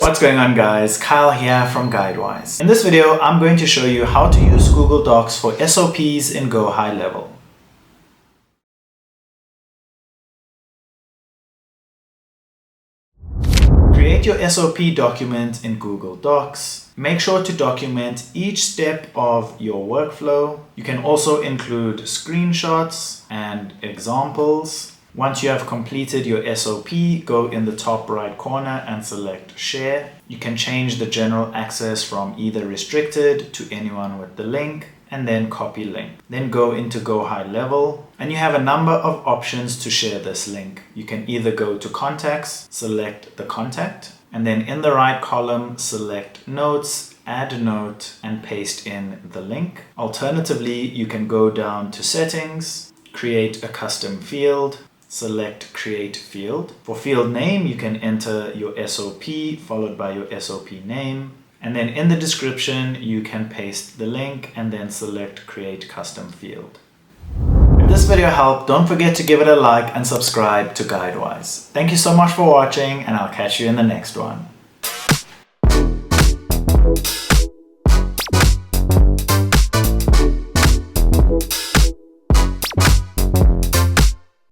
What's going on, guys? Kyle here from GuideWise. In this video, I'm going to show you how to use Google Docs for SOPs in GoHighLevel. Create your SOP document in Google Docs. Make sure to document each step of your workflow. You can also include screenshots and examples. Once you have completed your SOP, go in the top right corner and select Share. You can change the general access from either restricted to anyone with the link, and then copy link. Then go into GoHighLevel, and you have a number of options to share this link. You can either go to Contacts, select the contact, and then in the right column, select Notes, add a note, and paste in the link. Alternatively, you can go down to Settings, create a custom field, select Create Field. For field name, you can enter your SOP followed by your SOP name. And then in the description, you can paste the link and then select Create Custom Field. If this video helped, don't forget to give it a like and subscribe to GuideWise. Thank you so much for watching, and I'll catch you in the next one.